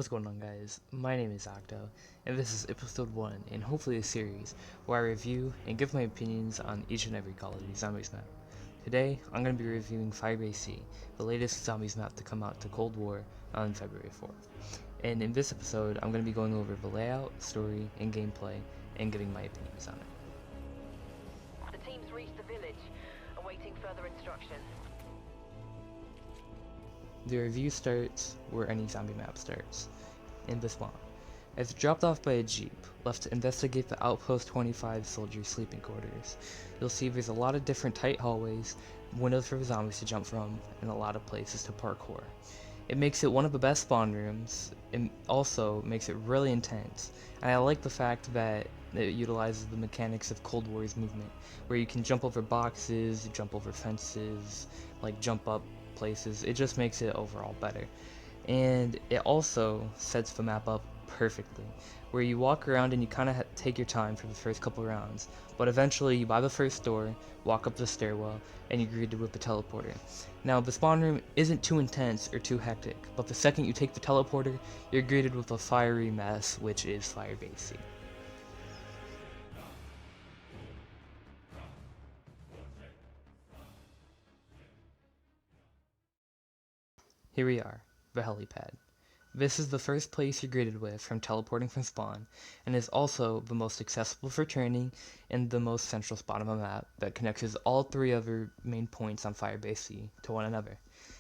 What's going on, guys? My name is Octo, and this is episode 1 in hopefully a series where I review and give my opinions on each and every Call of Duty Zombies map. Today, I'm going to be reviewing firebase, the latest Zombies map to come out to Cold War on February 4th. And in this episode, I'm going to be going over the layout, story, and gameplay, and giving my opinions on it. The team's reached the village, awaiting further instruction. The review starts where any zombie map starts, in the spawn. As dropped off by a jeep, left to investigate the Outpost 25 soldiers' sleeping quarters. You'll see there's a lot of different tight hallways, windows for the zombies to jump from, and a lot of places to parkour. It makes it one of the best spawn rooms, and also makes it really intense, and I like the fact that it utilizes the mechanics of Cold War's movement, where you can jump over boxes, jump over fences, like jump up places. It just makes it overall better. And it also sets the map up perfectly, where you walk around and you kind of take your time for the first couple rounds, but eventually you buy the first door, walk up the stairwell, and you're greeted with the teleporter. Now, the spawn room isn't too intense or too hectic, but the second you take the teleporter, you're greeted with a fiery mess, which is firebase. Here we are, the helipad. This is the first place you're greeted with from teleporting from spawn, and is also the most accessible for training and the most central spot on the map that connects all three other main points on firebase to one another.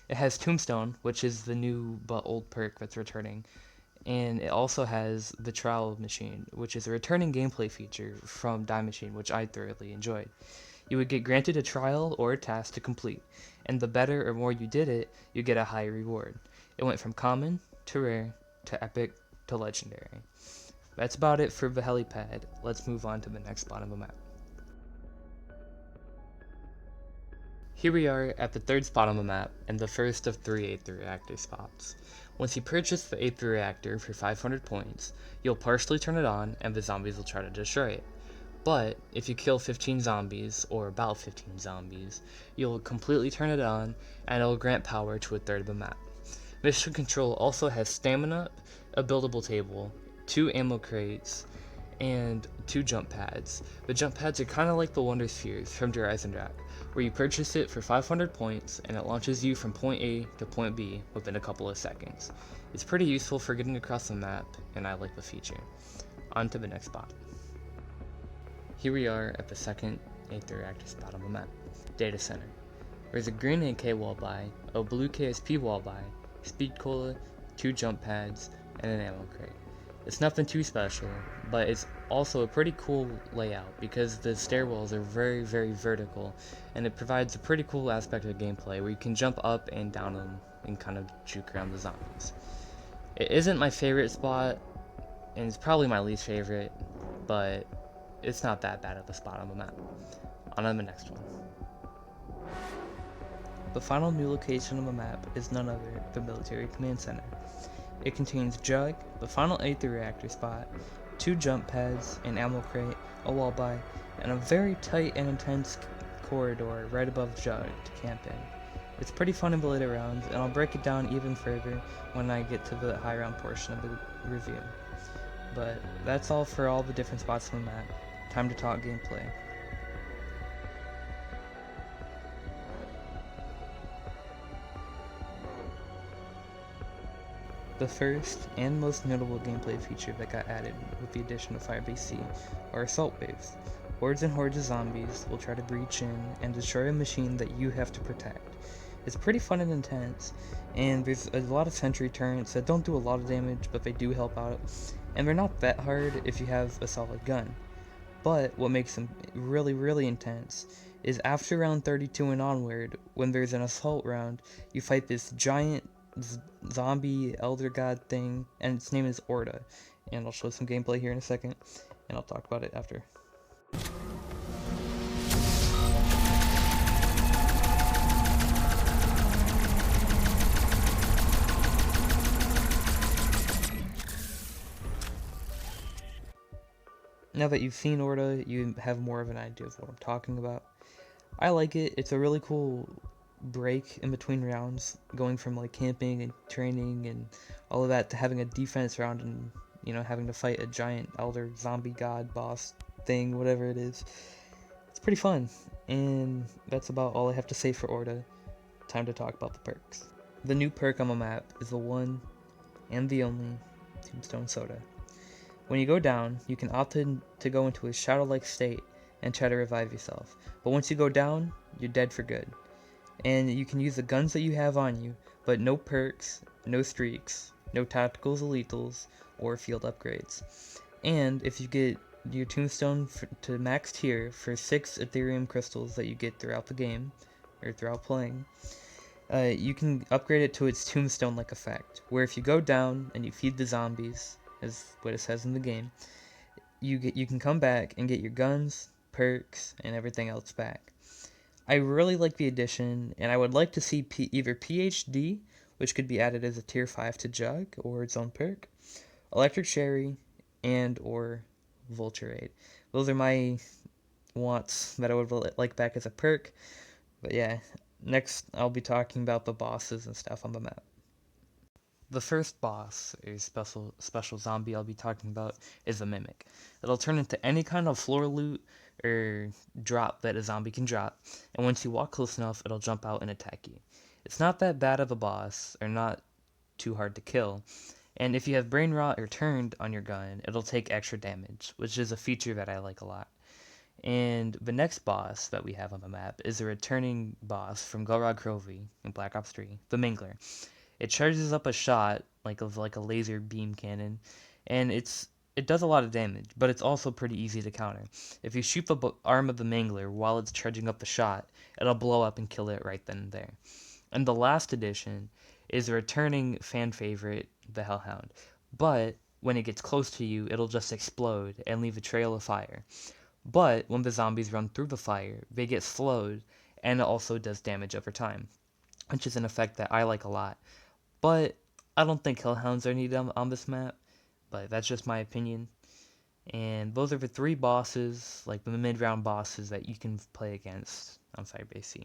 It has Tombstone, which is the new but old perk that's returning, and it also has the Trial Machine, which is a returning gameplay feature from Die Machine, which I thoroughly enjoyed. You would get granted a trial or a task to complete, and the better or more you did it, you get a higher reward. It went from common to rare to epic to legendary. That's about it for the helipad. Let's move on to the next spot on the map. Here we are at the third spot on the map, and the first of 3 8th reactor spots. Once you purchase the 8th reactor for 500 points, you'll partially turn it on and the zombies will try to destroy it. But if you kill 15 zombies, or about 15 zombies, you'll completely turn it on and it'll grant power to a third of the map. Mission Control also has stamina, a buildable table, 2 ammo crates, and 2 jump pads. The jump pads are kind of like the Wonder Spheres from Horizon Rack, where you purchase it for 500 points and it launches you from point A to point B within a couple of seconds. It's pretty useful for getting across the map, and I like the feature. On to the next spot. Here we are at the second 8th reactor spot on the map, Data Center. There's a green AK wall buy, a blue KSP wall buy, speed cola, 2 jump pads, and an ammo crate. It's nothing too special, but it's also a pretty cool layout because the stairwells are very, very vertical, and it provides a pretty cool aspect of gameplay where you can jump up and down them and kind of juke around the zombies. It isn't my favorite spot, and it's probably my least favorite, but it's not that bad of a spot on the map. On to the next one. The final new location on the map is none other than the Military Command Center. It contains Jug, the final 8th reactor spot, 2 jump pads, an ammo crate, a wall buy, and a very tight and intense corridor right above Jug to camp in. It's pretty fun in the later rounds, and I'll break it down even further when I get to the high round portion of the review. But that's all for all the different spots on the map. Time to talk gameplay. The first and most notable gameplay feature that got added with the addition of firebase are assault waves. Hordes and hordes of zombies will try to breach in and destroy a machine that you have to protect. It's pretty fun and intense, and there's a lot of sentry turrets that don't do a lot of damage, but they do help out, and they're not that hard if you have a solid gun. But what makes them really, really intense is after round 32 and onward, when there's an assault round, you fight this giant zombie elder god thing, and its name is Orda. And I'll show some gameplay here in a second, and I'll talk about it after. Now that you've seen Orda, you have more of an idea of what I'm talking about. I like it. It's a really cool break in between rounds, going from like camping and training and all of that to having a defense round and having to fight a giant elder zombie god boss thing, whatever it is. It's pretty fun, and that's about all I have to say for Orta. Time to talk about the perks. The new perk on the map is the one and the only Tombstone Soda. When you go down, you can opt in to go into a shadow-like state and try to revive yourself. But once you go down, you're dead for good. And you can use the guns that you have on you, but no perks, no streaks, no tacticals or lethals, or field upgrades. And if you get your Tombstone to max tier for 6 Ethereum crystals that you get throughout the game, or throughout playing, you can upgrade it to its Tombstone-like effect, where if you go down and you feed the zombies, as what it says in the game, you can come back and get your guns, perks, and everything else back. I really like the addition, and I would like to see either PhD, which could be added as a tier 5 to Jug, or its own perk, Electric Cherry, and or Vulture Aid. Those are my wants that I would like back as a perk. But yeah, next I'll be talking about the bosses and stuff on the map. The first boss, a special zombie I'll be talking about, is a Mimic. It'll turn into any kind of floor loot or drop that a zombie can drop, and once you walk close enough, it'll jump out and attack you. It's not that bad of a boss, or not too hard to kill, and if you have Brain Rot or Turned on your gun, it'll take extra damage, which is a feature that I like a lot. And the next boss that we have on the map is a returning boss from Golrog Krovi in Black Ops 3, the Mingler. It charges up a shot like a laser beam cannon, and it does a lot of damage, but it's also pretty easy to counter. If you shoot the arm of the Mangler while it's charging up the shot, it'll blow up and kill it right then and there. And the last addition is a returning fan favorite, the Hellhound. But when it gets close to you, it'll just explode and leave a trail of fire. But when the zombies run through the fire, they get slowed, and it also does damage over time, which is an effect that I like a lot. But I don't think Hellhounds are needed on this map, but that's just my opinion. And those are the 3 bosses, like the mid-round bosses that you can play against on Firebase C.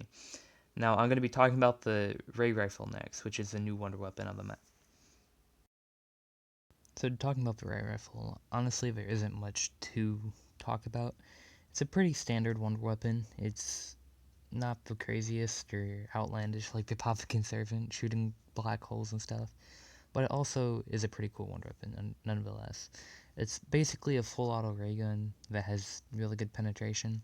Now I'm going to be talking about the Ray Rifle next, which is the new wonder weapon on the map. So talking about the Ray Rifle, honestly there isn't much to talk about. It's a pretty standard wonder weapon. It's not the craziest or outlandish like the Poppkin Servant shooting black holes and stuff, but it also is a pretty cool wonder weapon nonetheless. It's basically a full auto ray gun that has really good penetration,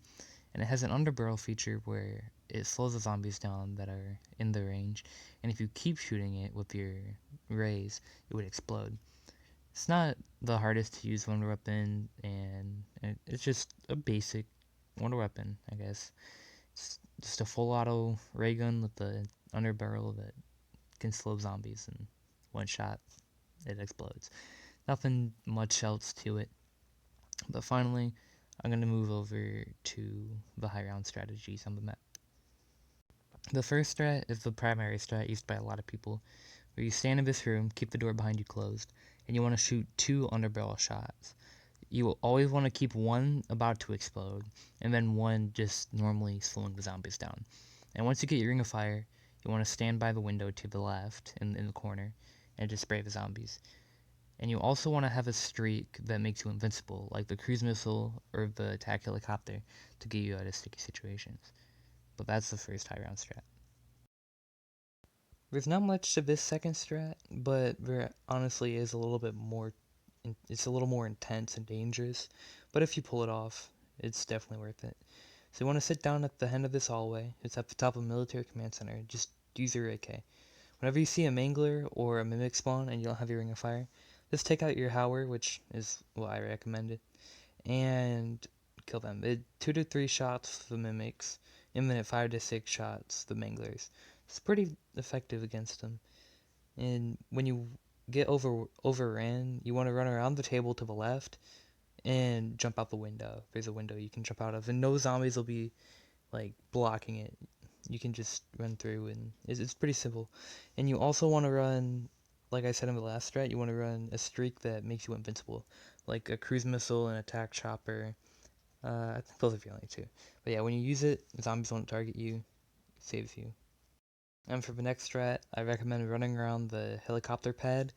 and it has an underbarrel feature where it slows the zombies down that are in the range, and if you keep shooting it with your rays, it would explode. It's not the hardest to use wonder weapon, and it's just a basic wonder weapon, I guess. It's just a full auto ray gun with the underbarrel that can slow zombies, and one shot it explodes. Nothing much else to it. But finally, I'm going to move over to the high round strategies on the map. The first strat is the primary strat used by a lot of people, where you stand in this room, keep the door behind you closed, and you want to shoot 2 underbarrel shots. You will always want to keep one about to explode, and then one just normally slowing the zombies down. And once you get your ring of fire, you want to stand by the window to the left, in the corner, and just spray the zombies. And you also want to have a streak that makes you invincible, like the cruise missile or the attack helicopter, to get you out of sticky situations. But that's the first high round strat. There's not much to this second strat, but there honestly is a little bit more. It's a little more intense and dangerous, but if you pull it off, it's definitely worth it. So you want to sit down at the end of this hallway. It's at the top of Military Command Center. Just use your AK. Whenever you see a Mangler or a Mimic spawn and you don't have your Ring of Fire, just take out your Howler, which is what I recommended, and kill them. 2 to 3 shots the Mimics, and then 5 to 6 shots the Manglers. It's pretty effective against them. And when you get overran, you want to run around the table to the left and jump out the window. There's a window you can jump out of, and no zombies will be like blocking it. You can just run through, and it's pretty simple. And you also want to run, like I said in the last strat, you want to run a streak that makes you invincible, like a cruise missile and attack chopper. I think those are the only 2. But yeah, when you use it, zombies won't target you. It saves you. And for the next strat, I recommend running around the helicopter pad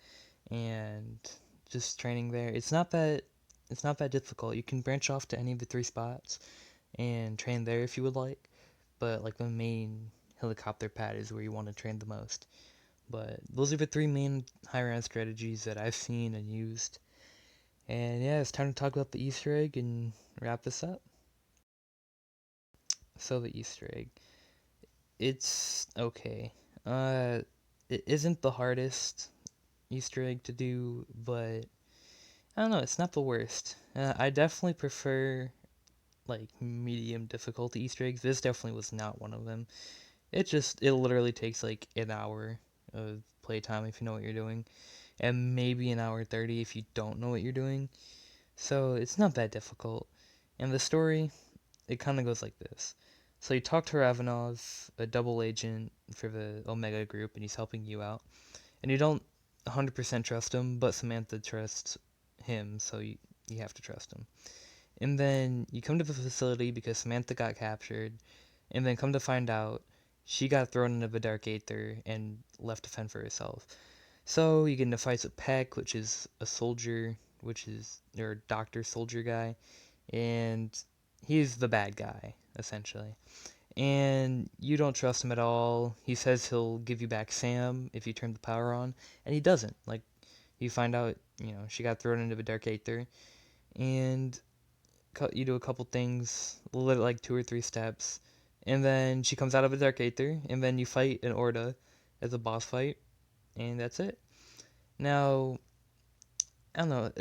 and just training there. It's not that difficult. You can branch off to any of the 3 spots and train there if you would like, but like the main helicopter pad is where you want to train the most. But those are the 3 main high round strategies that I've seen and used. And yeah, it's time to talk about the Easter egg and wrap this up. So the Easter egg, it's okay. Uh, it isn't the hardest Easter egg to do, but I don't know, it's not the worst. I definitely prefer like medium difficulty Easter eggs. This definitely was not one of them. It literally takes like an hour of playtime if you know what you're doing, and maybe an hour 30 if you don't know what you're doing. So it's not that difficult. And the story, it kind of goes like this. So you talk to Ravenov, a double agent for the Omega group, and he's helping you out. And you don't 100% trust him, but Samantha trusts him, so you have to trust him. And then you come to the facility because Samantha got captured, and then come to find out she got thrown into the Dark Aether and left to fend for herself. So you get into fights with Peck, which is a soldier, or doctor soldier guy, and he's the bad guy, essentially. And you don't trust him at all. He says he'll give you back Sam if you turn the power on, and he doesn't. Like, you find out, she got thrown into the Dark Aether, and you do a couple things, like 2 or 3 steps, and then she comes out of the Dark Aether, and then you fight an Orda as a boss fight, and that's it. Now, I don't know,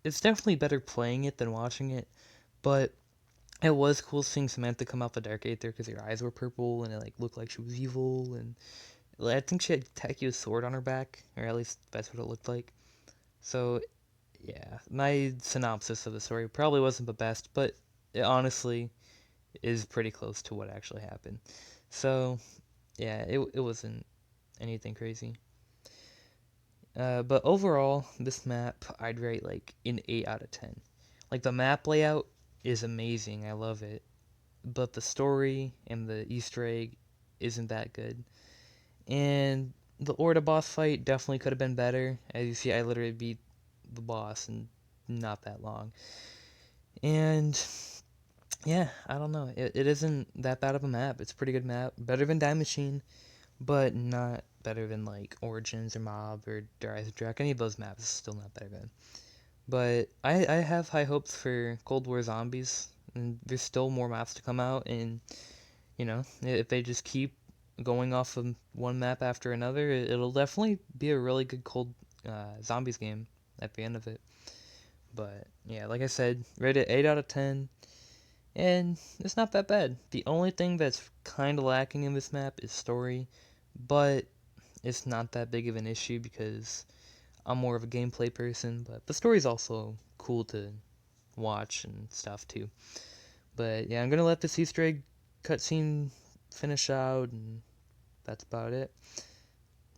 it's definitely better playing it than watching it, but it was cool seeing Samantha come out the Dark Aether because her eyes were purple and it like looked like she was evil, and I think she had Takuya's sword on her back, or at least that's what it looked like. So yeah, my synopsis of the story probably wasn't the best, but it honestly is pretty close to what actually happened. So yeah, it wasn't anything crazy. But overall, this map I'd rate like an 8 out of 10. Like the map layout is amazing, I love it, but the story and the Easter egg isn't that good. And the Orta boss fight definitely could have been better. As you see, I literally beat the boss in not that long. And yeah, I don't know. It isn't that bad of a map. It's a pretty good map. Better than Die Machine, but not better than like Origins or Mob or Rise of Drac. Any of those maps is still not that good. But I have high hopes for Cold War Zombies, and there's still more maps to come out, and if they just keep going off of one map after another, it'll definitely be a really good Cold Zombies game at the end of it. But yeah, like I said, rated 8 out of 10, and it's not that bad. The only thing that's kind of lacking in this map is story, but it's not that big of an issue because I'm more of a gameplay person, but the story's also cool to watch and stuff too. But yeah, I'm gonna let this Easter egg cutscene finish out, and that's about it.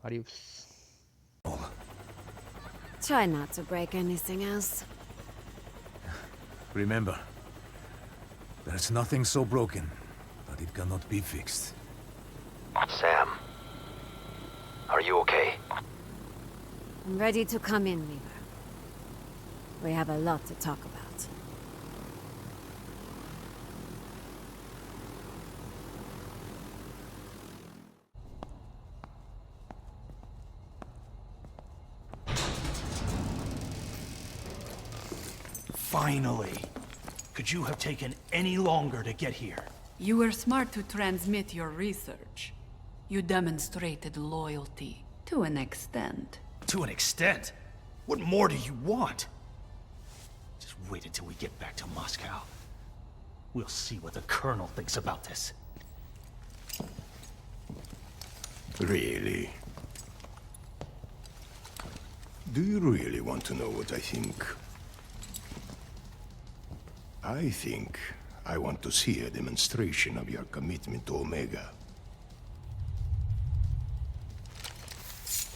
Adios. Try not to break anything else. Remember, there's nothing so broken that it cannot be fixed. Sam, are you okay? I'm ready to come in, Weaver. We have a lot to talk about. Finally! Could you have taken any longer to get here? You were smart to transmit your research. You demonstrated loyalty, to an extent. To an extent? What more do you want? Just wait until we get back to Moscow. We'll see what the Colonel thinks about this. Really? Do you really want to know what I think? I think I want to see a demonstration of your commitment to Omega.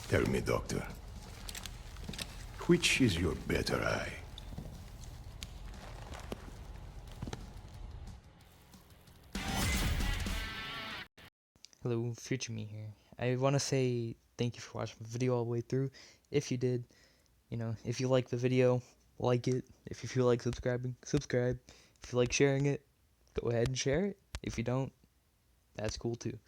Tell me, Doctor, which is your better eye? hello, future me here. I want to say thank you for watching the video all the way through. If you did, you know, if you like the video, like it. If you feel like subscribing, subscribe. If you like sharing it, go ahead and share it. If you don't, that's cool too.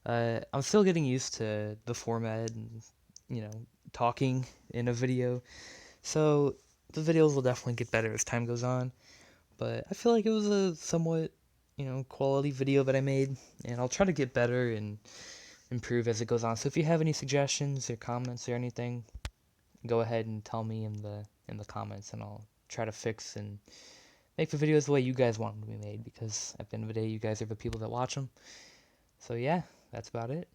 I'm still getting used to the format and, you know, talking in a video. So the videos will definitely get better as time goes on. But I feel like it was a somewhat, you know, quality video that I made. And I'll try to get better and improve as it goes on. So if you have any suggestions or comments or anything, go ahead and tell me in the comments, and I'll try to fix and make the videos the way you guys want them to be made, because at the end of the day, you guys are the people that watch them. So yeah, that's about it.